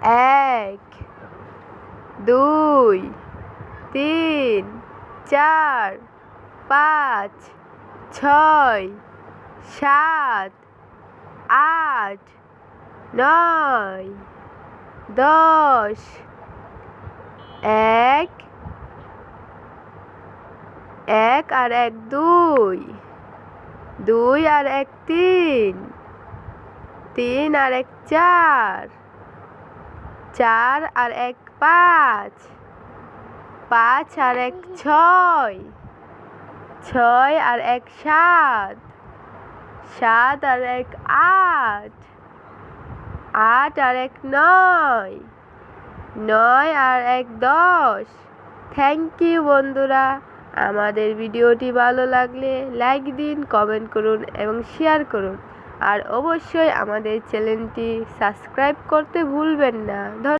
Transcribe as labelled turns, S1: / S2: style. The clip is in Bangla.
S1: এক, দুই, তিন, চার, পাঁচ, ছয়, সাত, আট, নয়, 10। এক, এক আর এক দুই, দুই আর এক তিন, তিন আর এক চার, চার আর এক পাঁচ, পাঁচ আর এক ছয়, ছয় আর এক সাত, সাত আর এক আট, আট আর এক নয়, নয় আর এক 10। থ্যাংক ইউ বন্ধুরা। আমাদের ভিডিওটি ভালো লাগলে লাইক দিন, কমেন্ট করুন এবং শেয়ার করুন। আর অবশ্যই আমাদের চ্যানেলটি সাবস্ক্রাইব করতে ভুলবেন না।